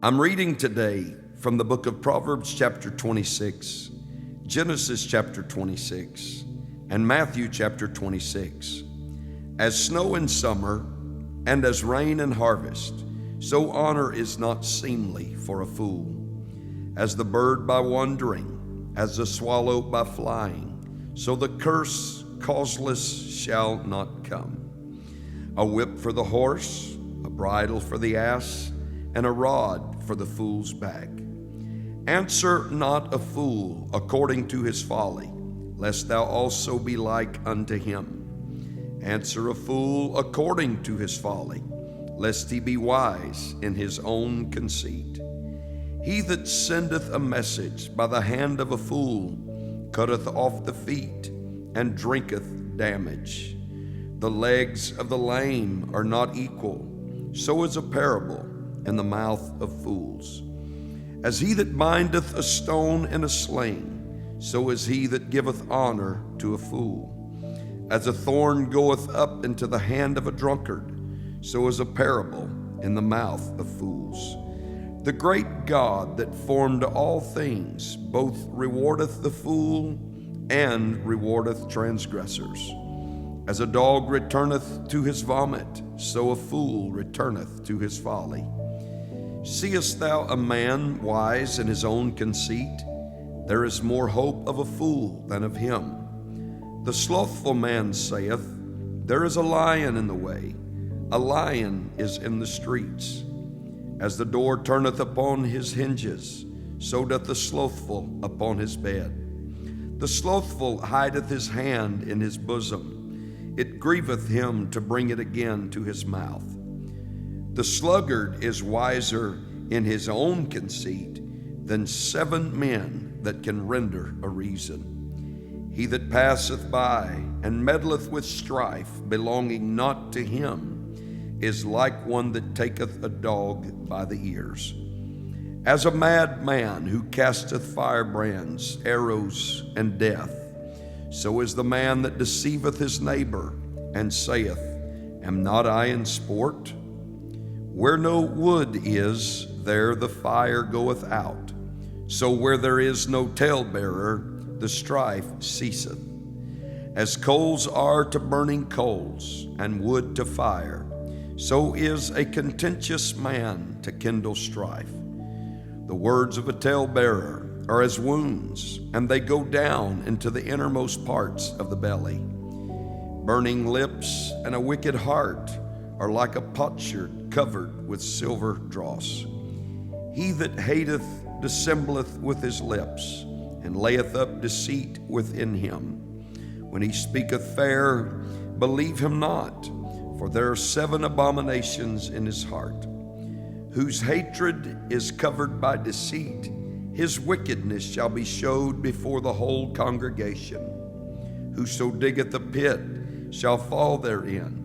I'm reading today from the book of Proverbs chapter 26, Genesis chapter 26, and Matthew chapter 26. As snow in summer and as rain in harvest, so honor is not seemly for a fool. As the bird by wandering, as the swallow by flying, so the curse causeless shall not come. A whip for the horse, a bridle for the ass, and a rod for the fool's back. Answer not a fool according to his folly, lest thou also be like unto him. Answer a fool according to his folly, lest he be wise in his own conceit. He that sendeth a message by the hand of a fool cutteth off the feet and drinketh damage. The legs of the lame are not equal, so is a parable in the mouth of fools. As he that bindeth a stone in a sling, so is he that giveth honor to a fool. As a thorn goeth up into the hand of a drunkard, so is a parable in the mouth of fools. The great God that formed all things both rewardeth the fool and rewardeth transgressors. As a dog returneth to his vomit, so a fool returneth to his folly. Seest thou a man wise in his own conceit? There is more hope of a fool than of him. The slothful man saith, there is a lion in the way, a lion is in the streets. As the door turneth upon his hinges, so doth the slothful upon his bed. The slothful hideth his hand in his bosom, it grieveth him to bring it again to his mouth. The sluggard is wiser in his own conceit than 7 men that can render a reason. He that passeth by and meddleth with strife belonging not to him is like one that taketh a dog by the ears. As a madman who casteth firebrands, arrows, and death, so is the man that deceiveth his neighbor and saith, am not I in sport? Where no wood is, there the fire goeth out. So where there is no talebearer, the strife ceaseth. As coals are to burning coals, and wood to fire, so is a contentious man to kindle strife. The words of a talebearer are as wounds, and they go down into the innermost parts of the belly. Burning lips and a wicked heart are like a potsherd covered with silver dross. He that hateth dissembleth with his lips, and layeth up deceit within him. When he speaketh fair, believe him not, for there are 7 abominations in his heart. Whose hatred is covered by deceit, his wickedness shall be showed before the whole congregation. Whoso diggeth a pit shall fall therein,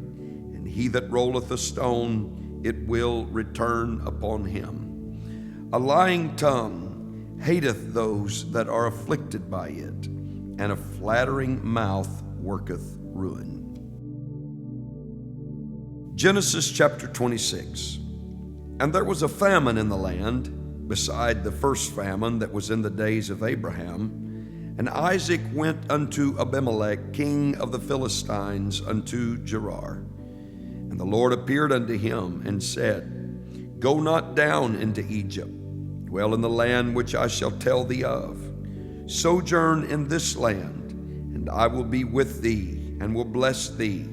and he that rolleth a stone, it will return upon him. A lying tongue hateth those that are afflicted by it, and a flattering mouth worketh ruin. Genesis chapter 26. And there was a famine in the land, beside the first famine that was in the days of Abraham. And Isaac went unto Abimelech, king of the Philistines, unto Gerar. And the Lord appeared unto him and said, Go not down into Egypt, dwell in the land which I shall tell thee of. Sojourn in this land, and I will be with thee, and will bless thee.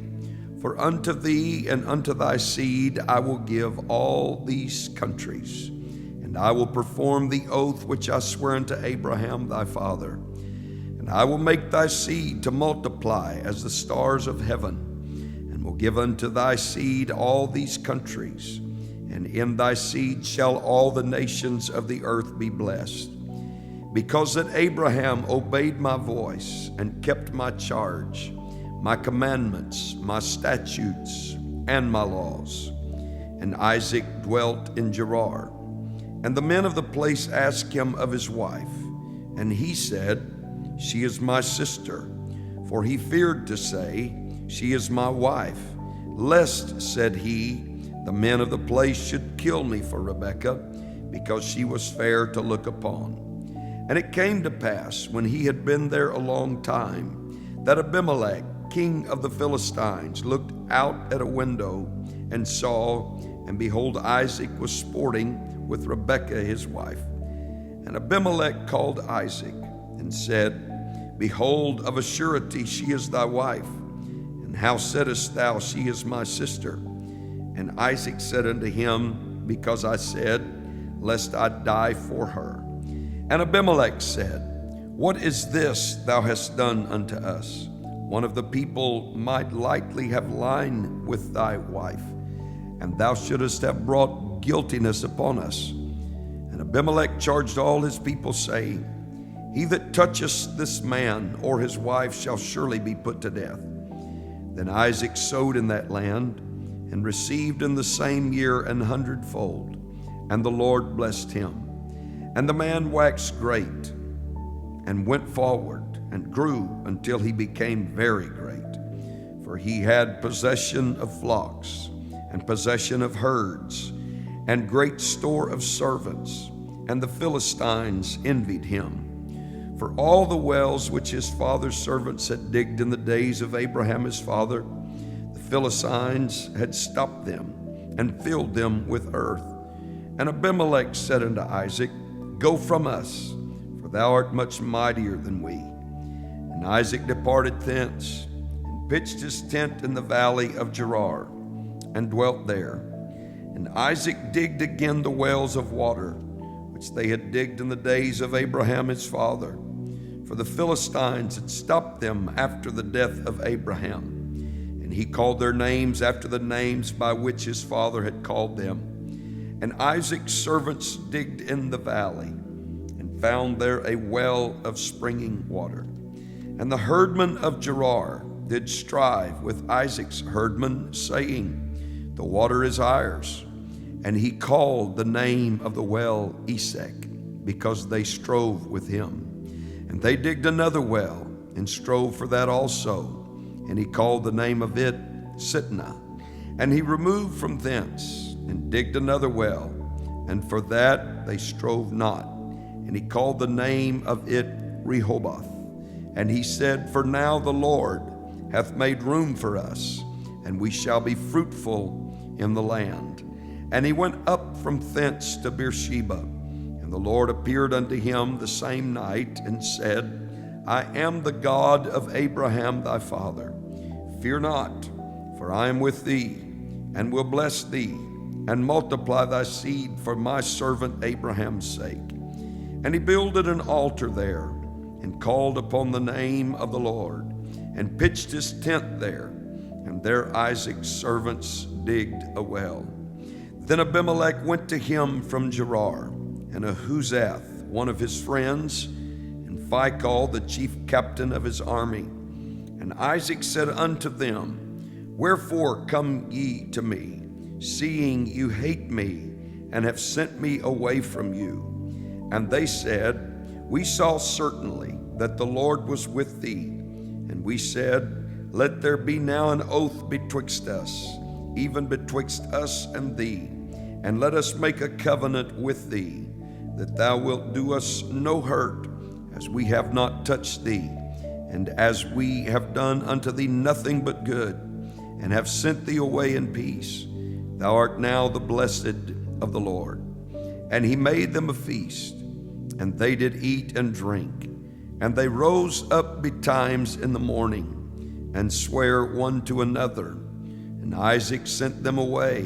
For unto thee and unto thy seed I will give all these countries, and I will perform the oath which I sware unto Abraham thy father. And I will make thy seed to multiply as the stars of heaven, and will give unto thy seed all these countries, and in thy seed shall all the nations of the earth be blessed. Because that Abraham obeyed my voice and kept my charge, my commandments, my statutes, and my laws. And Isaac dwelt in Gerar. And the men of the place asked him of his wife, and he said, She is my sister. For he feared to say, She is my wife, lest, said he, the men of the place should kill me for Rebekah, because she was fair to look upon. And it came to pass, when he had been there a long time, that Abimelech, king of the Philistines, looked out at a window and saw, and behold, Isaac was sporting with Rebekah his wife. And Abimelech called Isaac and said, Behold, of a surety she is thy wife. And how saidest thou, She is my sister? And Isaac said unto him, Because I said, Lest I die for her. And Abimelech said, What is this thou hast done unto us? One of the people might lightly have lain with thy wife, and thou shouldest have brought guiltiness upon us. And Abimelech charged all his people, saying, He that toucheth this man or his wife shall surely be put to death. Then Isaac sowed in that land, and received in the same year 100-fold, and the Lord blessed him. And the man waxed great, and went forward, and grew until he became very great. For he had possession of flocks, and possession of herds, and great store of servants, and the Philistines envied him. For all the wells which his father's servants had digged in the days of Abraham his father, the Philistines had stopped them, and filled them with earth. And Abimelech said unto Isaac, Go from us, for thou art much mightier than we. And Isaac departed thence, and pitched his tent in the valley of Gerar, and dwelt there. And Isaac digged again the wells of water, which they had digged in the days of Abraham his father. For the Philistines had stopped them after the death of Abraham. And he called their names after the names by which his father had called them. And Isaac's servants digged in the valley, and found there a well of springing water. And the herdmen of Gerar did strive with Isaac's herdmen, saying, The water is ours. And he called the name of the well Esek, because they strove with him. And they digged another well, and strove for that also. And he called the name of it Sitnah. And he removed from thence, and digged another well, and for that they strove not. And he called the name of it Rehoboth. And he said, For now the Lord hath made room for us, and we shall be fruitful in the land. And he went up from thence to Beersheba. And the Lord appeared unto him the same night, and said, I am the God of Abraham thy father. Fear not, for I am with thee, and will bless thee, and multiply thy seed for my servant Abraham's sake. And he builded an altar there, and called upon the name of the Lord, and pitched his tent there. And there Isaac's servants digged a well. Then Abimelech went to him from Gerar, and Ahuzath, one of his friends, and Phicol, the chief captain of his army. And Isaac said unto them, Wherefore come ye to me, seeing you hate me, and have sent me away from you? And they said, We saw certainly that the Lord was with thee. And we said, Let there be now an oath betwixt us, even betwixt us and thee, and let us make a covenant with thee, that thou wilt do us no hurt, as we have not touched thee, and as we have done unto thee nothing but good, and have sent thee away in peace. Thou art now the blessed of the Lord. And he made them a feast, and they did eat and drink. And they rose up betimes in the morning, and sware one to another. And Isaac sent them away,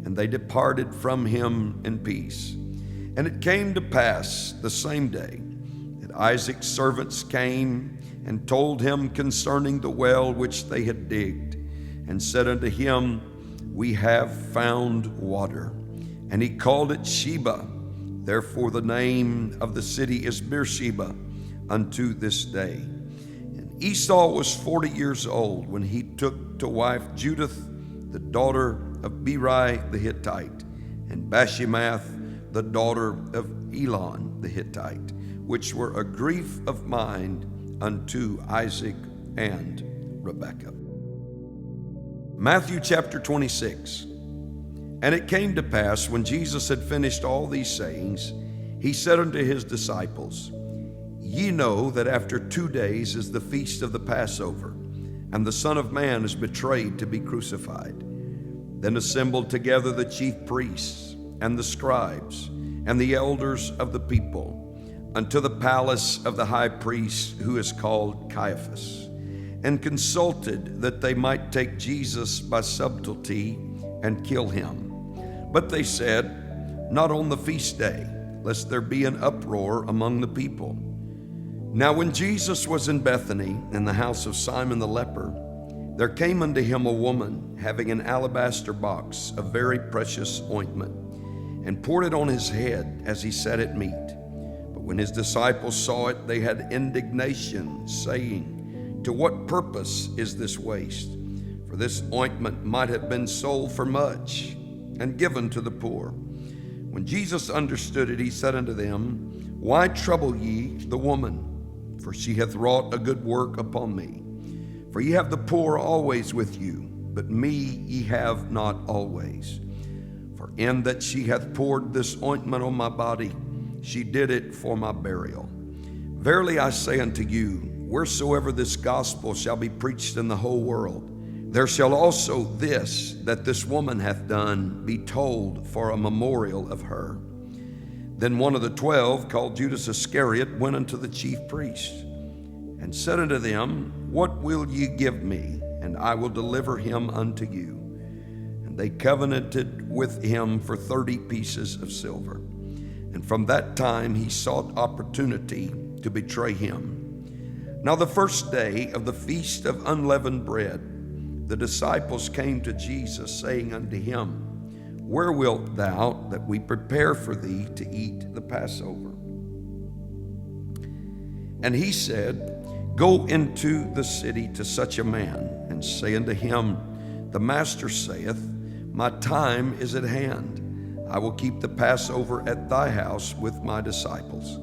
and they departed from him in peace. And it came to pass the same day that Isaac's servants came and told him concerning the well which they had digged, and said unto him, We have found water. And he called it Sheba. Therefore the name of the city is Beersheba unto this day. And Esau was 40 years old when he took to wife Judith, the daughter of Beri the Hittite, and Bashemath, the daughter of Elon the Hittite, which were a grief of mind unto Isaac and Rebekah. Matthew chapter 26. And it came to pass, when Jesus had finished all these sayings, he said unto his disciples, Ye know that after 2 days is the feast of the Passover, and the Son of Man is betrayed to be crucified. Then assembled together the chief priests and the scribes and the elders of the people unto the palace of the high priest, who is called Caiaphas, and consulted that they might take Jesus by subtlety and kill him. But they said, Not on the feast day, lest there be an uproar among the people. Now when Jesus was in Bethany, in the house of Simon the leper, there came unto him a woman having an alabaster box of very precious ointment, and poured it on his head as he sat at meat. But when his disciples saw it, they had indignation, saying, To what purpose is this waste? For this ointment might have been sold for much, and given to the poor. When Jesus understood it, he said unto them, Why trouble ye the woman? For she hath wrought a good work upon me. For ye have the poor always with you, but me ye have not always. For in that she hath poured this ointment on my body, she did it for my burial. Verily I say unto you, wheresoever this gospel shall be preached in the whole world, there shall also this that this woman hath done be told for a memorial of her. Then one of the 12, called Judas Iscariot, went unto the chief priests, and said unto them, What will ye give me, and I will deliver him unto you? And they covenanted with him for 30 pieces of silver. And from that time he sought opportunity to betray him. Now the first day of the feast of unleavened bread, the disciples came to Jesus, saying unto him, Where wilt thou that we prepare for thee to eat the Passover? And he said, Go into the city to such a man, and say unto him, The Master saith, My time is at hand. I will keep the Passover at thy house with my disciples.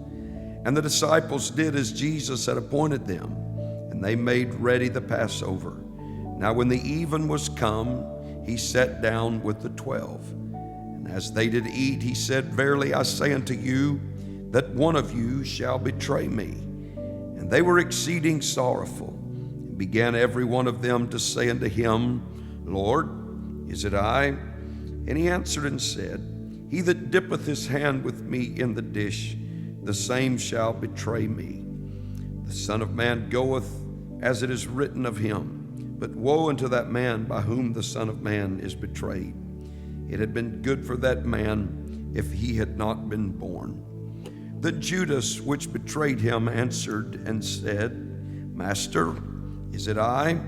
And the disciples did as Jesus had appointed them, and they made ready the Passover. Now when the even was come, he sat down with the 12. And as they did eat, he said, Verily I say unto you, that one of you shall betray me. And they were exceeding sorrowful, and began every one of them to say unto him, Lord, is it I? And he answered and said, He that dippeth his hand with me in the dish, the same shall betray me. The Son of Man goeth as it is written of him. But woe unto that man by whom the Son of Man is betrayed. It had been good for that man if he had not been born. Then Judas, which betrayed him, answered and said, Master, is it I?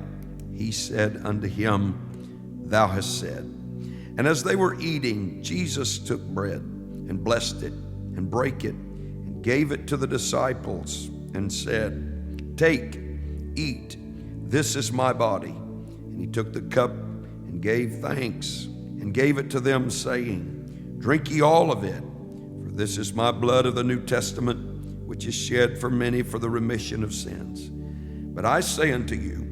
He said unto him, Thou hast said. And as they were eating, Jesus took bread, and blessed it, and brake it, and gave it to the disciples, and said, Take, eat. This is my body. And he took the cup and gave thanks and gave it to them, saying, Drink ye all of it, for this is my blood of the New Testament, which is shed for many for the remission of sins. But I say unto you,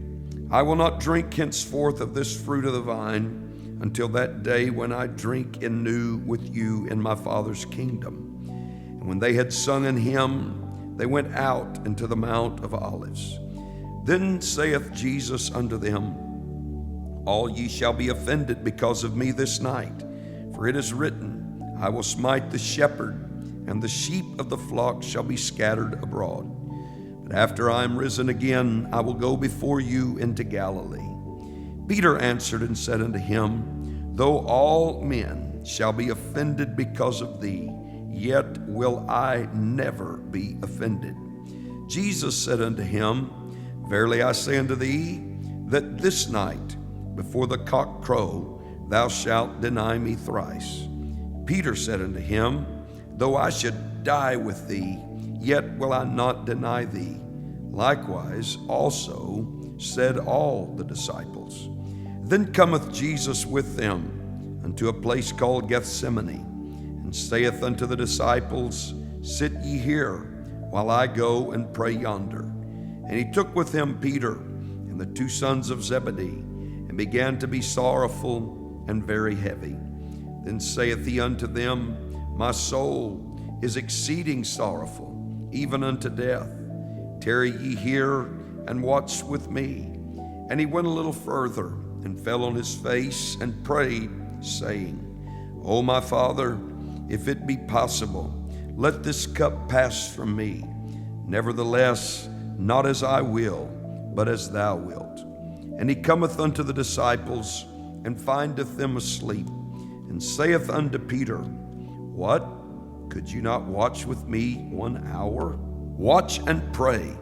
I will not drink henceforth of this fruit of the vine until that day when I drink anew with you in my Father's kingdom. And when they had sung an hymn, they went out into the Mount of Olives. Then saith Jesus unto them, All ye shall be offended because of me this night. For it is written, I will smite the shepherd, and the sheep of the flock shall be scattered abroad. But after I am risen again, I will go before you into Galilee. Peter answered and said unto him, Though all men shall be offended because of thee, yet will I never be offended. Jesus said unto him, Verily I say unto thee, that this night, before the cock crow, thou shalt deny me thrice. Peter said unto him, Though I should die with thee, yet will I not deny thee. Likewise also said all the disciples. Then cometh Jesus with them unto a place called Gethsemane, and saith unto the disciples, Sit ye here, while I go and pray yonder. And he took with him Peter and the 2 sons of Zebedee, and began to be sorrowful and very heavy. Then saith he unto them, My soul is exceeding sorrowful, even unto death. Tarry ye here, and watch with me. And he went a little further, and fell on his face, and prayed, saying, O my Father, if it be possible, let this cup pass from me. Nevertheless, not as I will, but as thou wilt. And he cometh unto the disciples, and findeth them asleep, and saith unto Peter, What? Could you not watch with me 1 hour? Watch and pray,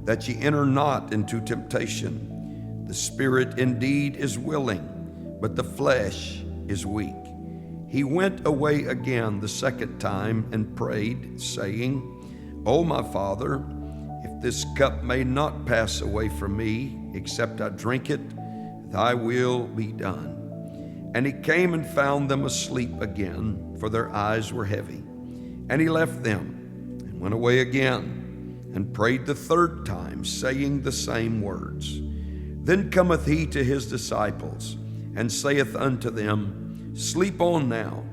that ye enter not into temptation. The spirit indeed is willing, but the flesh is weak. He went away again the second time, and prayed, saying, O my Father, if this cup may not pass away from me, except I drink it, thy will be done. And he came and found them asleep again, for their eyes were heavy. And he left them, and went away again, and prayed the third time, saying the same words. Then cometh he to his disciples, and saith unto them, Sleep on now,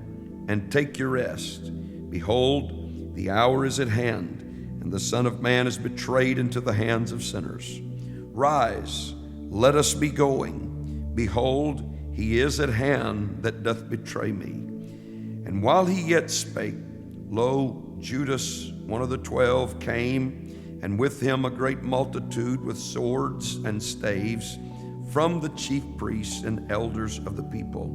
and take your rest. Behold, the hour is at hand, and the Son of Man is betrayed into the hands of sinners. Rise, let us be going. Behold, he is at hand that doth betray me. And while he yet spake, lo, Judas, one of the 12, came, and with him a great multitude with swords and staves, from the chief priests and elders of the people.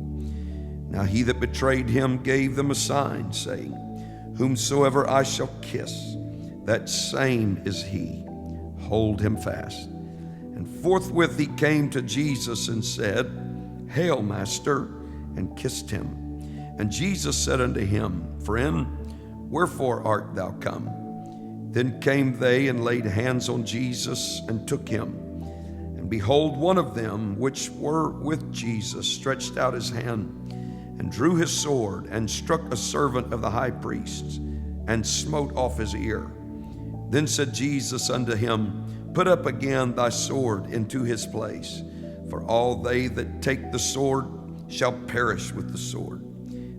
Now he that betrayed him gave them a sign, saying, Whomsoever I shall kiss, that same is he. Hold him fast. And forthwith he came to Jesus and said, Hail, Master, and kissed him. And Jesus said unto him, Friend, wherefore art thou come? Then came they and laid hands on Jesus, and took him. And behold, one of them which were with Jesus stretched out his hand, and drew his sword, and struck a servant of the high priest's, and smote off his ear. Then said Jesus unto him, Put up again thy sword into his place, for all they that take the sword shall perish with the sword.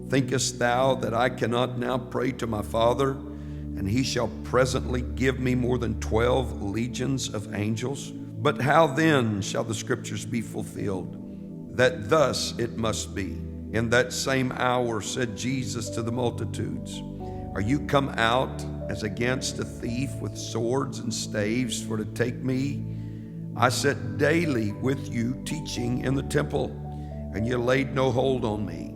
Thinkest thou that I cannot now pray to my Father, and he shall presently give me more than 12 legions of angels? But how then shall the scriptures be fulfilled, that thus it must be? In that same hour said Jesus to the multitudes, Are you come out as against a thief with swords and staves for to take me? I sat daily with you teaching in the temple, and ye laid no hold on me.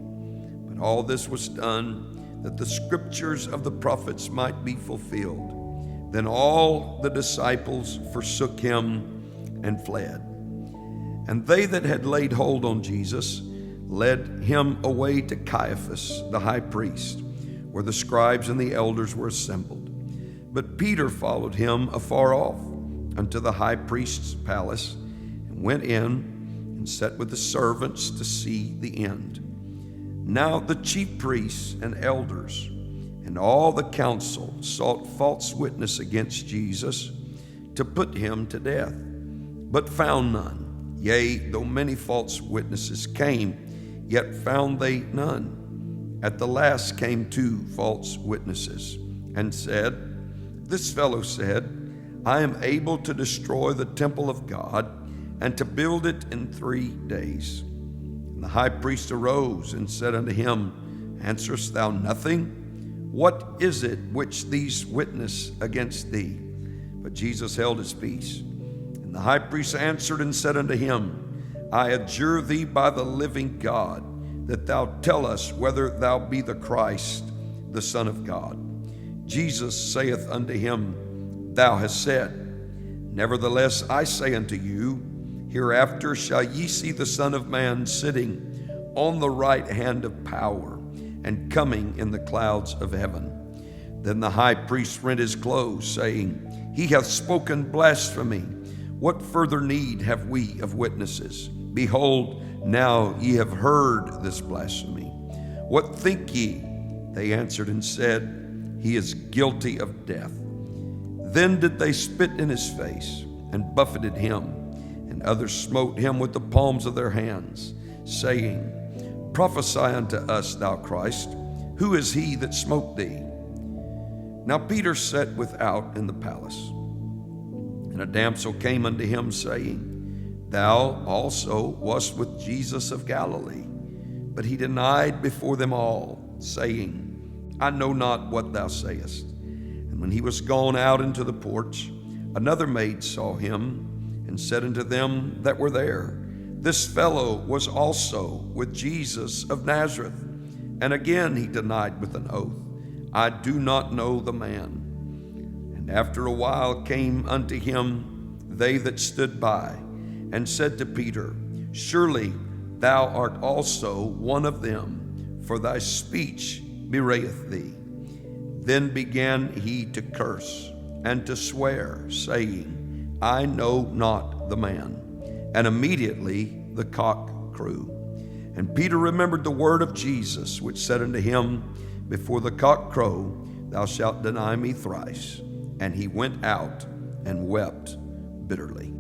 But all this was done, that the scriptures of the prophets might be fulfilled. Then all the disciples forsook him and fled. And they that had laid hold on Jesus led him away to Caiaphas, the high priest, where the scribes and the elders were assembled. But Peter followed him afar off unto the high priest's palace, and went in and sat with the servants to see the end. Now the chief priests and elders and all the council sought false witness against Jesus to put him to death, but found none. Yea, though many false witnesses came, yet found they none. At the last came 2 false witnesses, and said, This fellow said, I am able to destroy the temple of God, and to build it in 3 days. And the high priest arose and said unto him, Answerest thou nothing? What is it which these witness against thee? But Jesus held his peace. And the high priest answered and said unto him, I adjure thee by the living God, that thou tell us whether thou be the Christ, the Son of God. Jesus saith unto him, Thou hast said. Nevertheless, I say unto you, hereafter shall ye see the Son of Man sitting on the right hand of power, and coming in the clouds of heaven. Then the high priest rent his clothes, saying, He hath spoken blasphemy. What further need have we of witnesses? Behold, now ye have heard this blasphemy. What think ye? They answered and said, He is guilty of death. Then did they spit in his face, and buffeted him, and others smote him with the palms of their hands, saying, prophesy unto us, thou Christ, who is he that smote thee? Now Peter sat without in the palace. And a damsel came unto him, saying, Thou also wast with Jesus of Galilee. But he denied before them all, saying, I know not what thou sayest. And when he was gone out into the porch, another maid saw him, and said unto them that were there, This fellow was also with Jesus of Nazareth. And again he denied with an oath, I do not know the man. And after a while came unto him they that stood by, and said to Peter, Surely thou art also one of them, for thy speech bewrayeth thee. Then began he to curse and to swear, saying, I know not the man. And immediately the cock crew. And Peter remembered the word of Jesus, which said unto him, Before the cock crow, thou shalt deny me thrice. And he went out and wept bitterly.